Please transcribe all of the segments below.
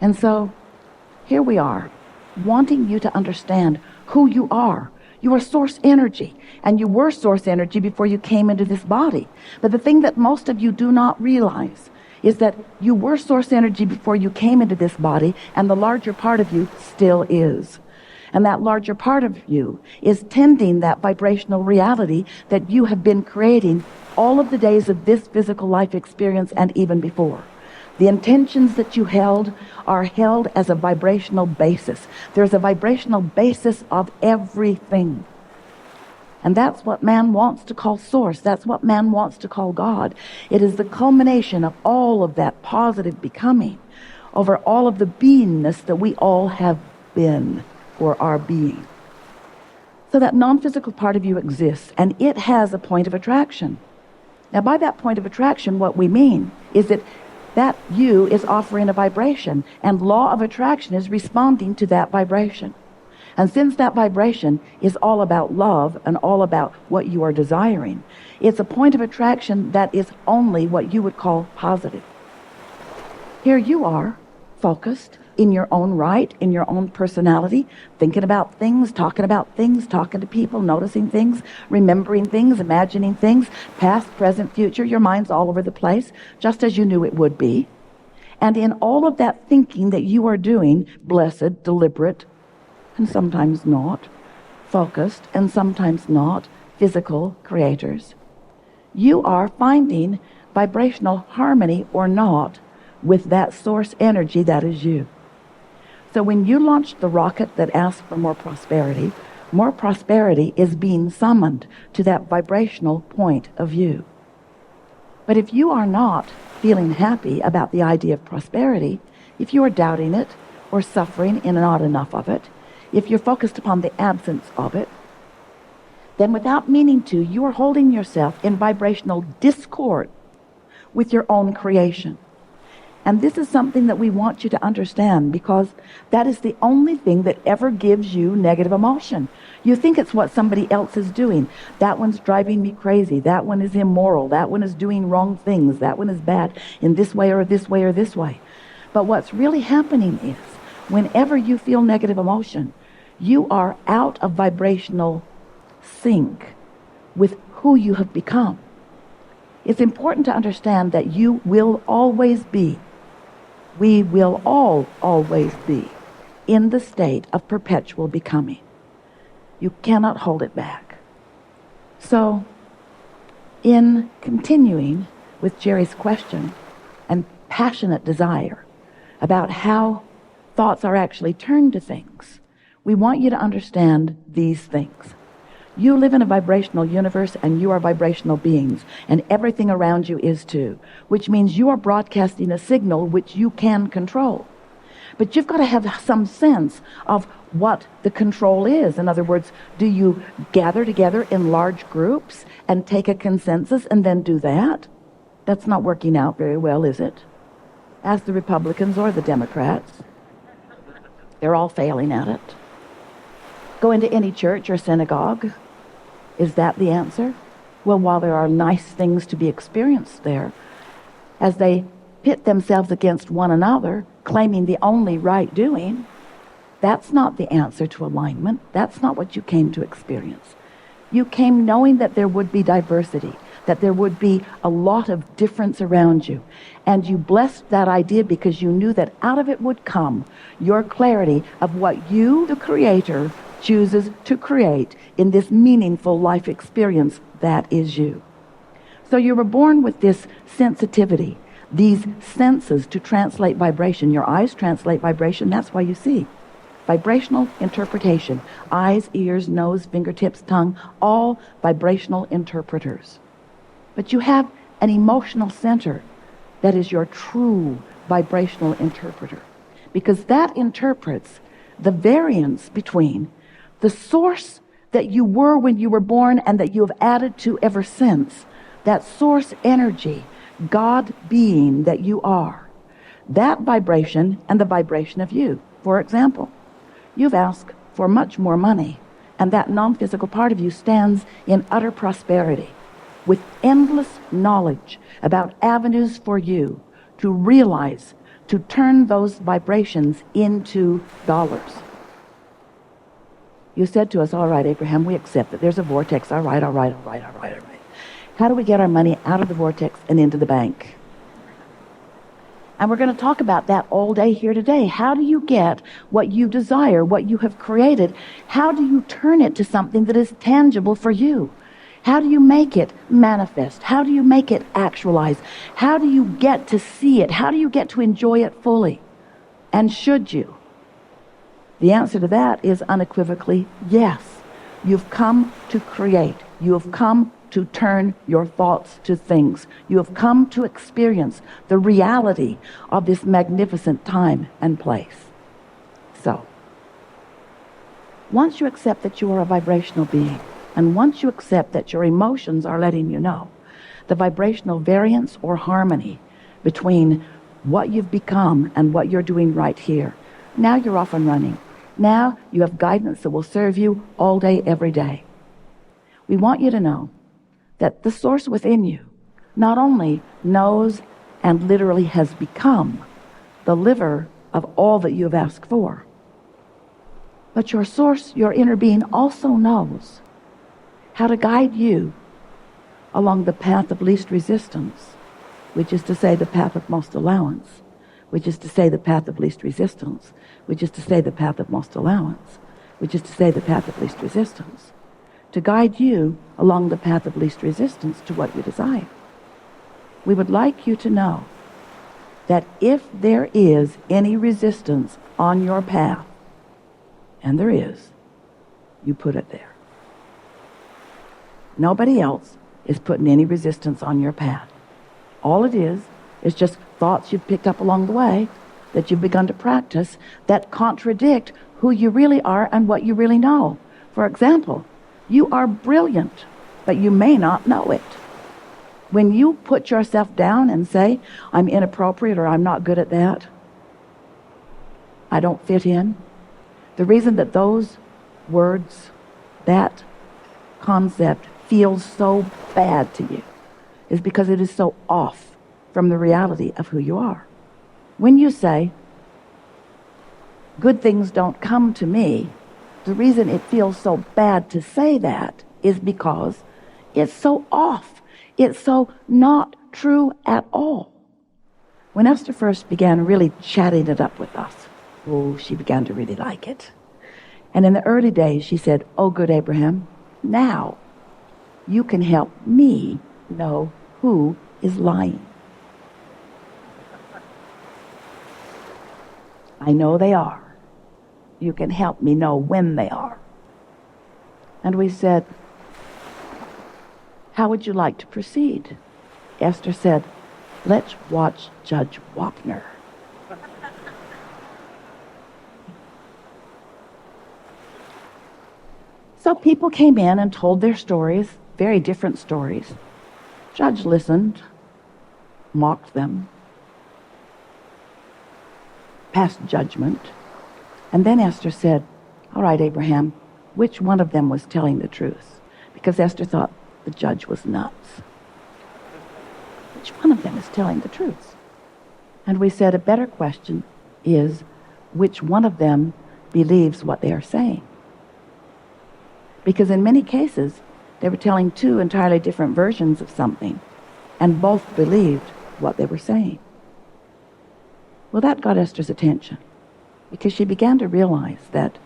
And so here we are, wanting you to understand who you are. You are source energy, and you were source energy before you came into this body. But the thing that most of you do not realize is that you were source energy before you came into this body, and the larger part of you still is. And that larger part of you is tending that vibrational reality that you have been creating all of the days of this physical life experience and even before. The intentions that you held are held as a vibrational basis. There's a vibrational basis of everything. And that's what man wants to call source. That's what man wants to call God. It is the culmination of all of that positive becoming over all of the beingness that we all have been or are being. So that non-physical part of you exists, and it has a point of attraction. Now, by that point of attraction, what we mean is that you is offering a vibration, and law of attraction is responding to that vibration. And since that vibration is all about love and all about what you are desiring, it's a point of attraction that is only what you would call positive. Here you are, focused in your own right, in your own personality, thinking about things, talking to people, noticing things, remembering things, imagining things, past, present, future. Your mind's all over the place, just as you knew it would be. And in all of that thinking that you are doing, blessed, deliberate, and sometimes not, focused, and sometimes not, physical creators, you are finding vibrational harmony or not with that source energy that is you. So when you launch the rocket that asks for more prosperity is being summoned to that vibrational point of view. But if you are not feeling happy about the idea of prosperity, if you are doubting it or suffering in not enough of it, if you're focused upon the absence of it, then without meaning to, you are holding yourself in vibrational discord with your own creation. And this is something that we want you to understand, because that is the only thing that ever gives you negative emotion. You think it's what somebody else is doing. That one's driving me crazy. That one is immoral. That one is doing wrong things. That one is bad in this way or this way or this way. But what's really happening is, whenever you feel negative emotion, you are out of vibrational sync with who you have become. It's important to understand that you will always be, we will all always be, in the state of perpetual becoming. You cannot hold it back. So, in continuing with Jerry's question and passionate desire about how thoughts are actually turned to things, we want you to understand these things. You live in a vibrational universe, and you are vibrational beings, and everything around you is too, which means you are broadcasting a signal which you can control. But you've got to have some sense of what the control is. In other words, do you gather together in large groups and take a consensus and then do that? That's not working out very well, is it? Ask the Republicans or the Democrats. They're all failing at it. Go into any church or synagogue. Is that the answer? Well, while there are nice things to be experienced there, as they pit themselves against one another, claiming the only right doing, that's not the answer to alignment. That's not what you came to experience. You came knowing that there would be diversity, that there would be a lot of difference around you. And you blessed that idea because you knew that out of it would come your clarity of what you, the Creator, chooses to create in this meaningful life experience that is you. So you were born with this sensitivity, these senses to translate vibration. Your eyes translate vibration, that's why you see. Vibrational interpretation. Eyes, ears, nose, fingertips, tongue, all vibrational interpreters. But you have an emotional center that is your true vibrational interpreter, because that interprets the variance between the source that you were when you were born and that you have added to ever since, that source energy, God being that you are, that vibration and the vibration of you. For example, you've asked for much more money, and that non-physical part of you stands in utter prosperity with endless knowledge about avenues for you to realize to turn those vibrations into dollars. You said to us, all right, Abraham, we accept that there's a vortex. All right. How do we get our money out of the vortex and into the bank? And we're going to talk about that all day here today. How do you get what you desire, what you have created? How do you turn it to something that is tangible for you? How do you make it manifest? How do you make it actualize? How do you get to see it? How do you get to enjoy it fully? And should you? The answer to that is unequivocally yes. You've come to create. You have come to turn your thoughts to things. You have come to experience the reality of this magnificent time and place. So, once you accept that you are a vibrational being, and once you accept that your emotions are letting you know the vibrational variance or harmony between what you've become and what you're doing right here, now you're off and running. Now you have guidance that will serve you all day, every day. We want you to know that the source within you not only knows and literally has become the liver of all that you have asked for, but your source, your inner being, also knows how to guide you along the path of least resistance, which is to say the path of most allowance, which is to say the path of least resistance, which is to say the path of most allowance, which is to say the path of least resistance, to guide you along the path of least resistance to what you desire. We would like you to know that if there is any resistance on your path, and there is, you put it there. Nobody else is putting any resistance on your path. All it is just thoughts you've picked up along the way that you've begun to practice that contradict who you really are and what you really know. For example, you are brilliant, but you may not know it. When you put yourself down and say, I'm inappropriate or I'm not good at that, I don't fit in, the reason that those words, that concept feels so bad to you is because it is so off from the reality of who you are. When you say, good things don't come to me, the reason it feels so bad to say that is because it's so off. It's so not true at all. When Esther first began really chatting it up with us, she began to really like it. And in the early days, she said, oh, good Abraham, now you can help me know who is lying. I know they are. You can help me know when they are. And we said, how would you like to proceed? Esther said, let's watch Judge Wapner. So people came in and told their stories, very different stories. Judge listened, mocked them, passed judgment. And then Esther said, all right, Abraham, which one of them was telling the truth? Because Esther thought the judge was nuts. Which one of them is telling the truth? And we said a better question is, which one of them believes what they are saying? Because in many cases, they were telling two entirely different versions of something, and both believed what they were saying. Well, that got Esther's attention, because she began to realize that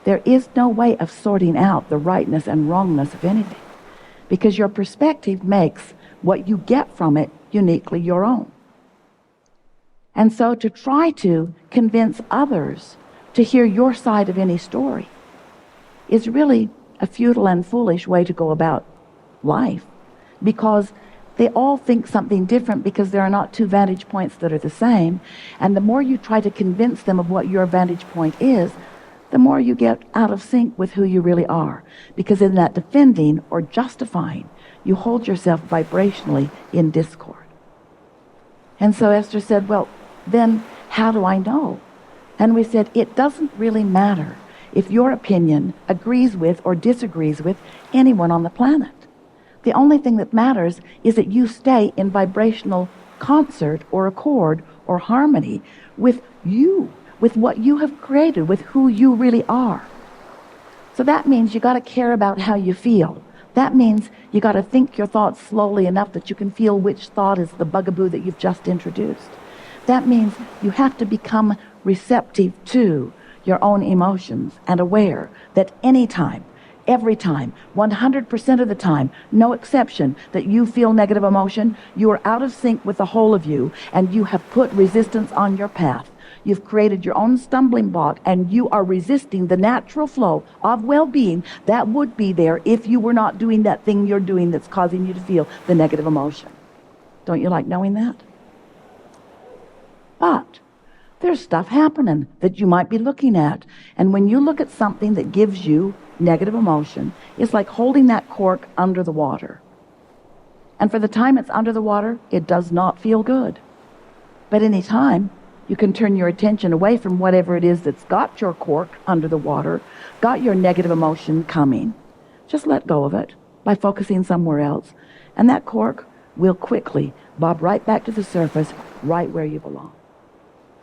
there is no way of sorting out the rightness and wrongness of anything, because your perspective makes what you get from it uniquely your own. And so to try to convince others to hear your side of any story is really a futile and foolish way to go about life, because they all think something different, because there are not two vantage points that are the same. And the more you try to convince them of what your vantage point is, the more you get out of sync with who you really are. Because in that defending or justifying, you hold yourself vibrationally in discord. And so Esther said, well, then how do I know? And we said, it doesn't really matter if your opinion agrees with or disagrees with anyone on the planet. The only thing that matters is that you stay in vibrational concert or accord or harmony with you, with what you have created, with who you really are. So that means you got to care about how you feel. That means you got to think your thoughts slowly enough that you can feel which thought is the bugaboo that you've just introduced. That means you have to become receptive to your own emotions and aware that anytime, every time, 100% of the time, no exception, that you feel negative emotion, you are out of sync with the whole of you, and you have put resistance on your path. You've created your own stumbling block, and you are resisting the natural flow of well-being that would be there if you were not doing that thing you're doing that's causing you to feel the negative emotion. Don't you like knowing that? But there's stuff happening that you might be looking at. And when you look at something that gives you negative emotion, it's like holding that cork under the water. And for the time it's under the water, it does not feel good. But any time, you can turn your attention away from whatever it is that's got your cork under the water, got your negative emotion coming. Just let go of it by focusing somewhere else. And that cork will quickly bob right back to the surface, right where you belong.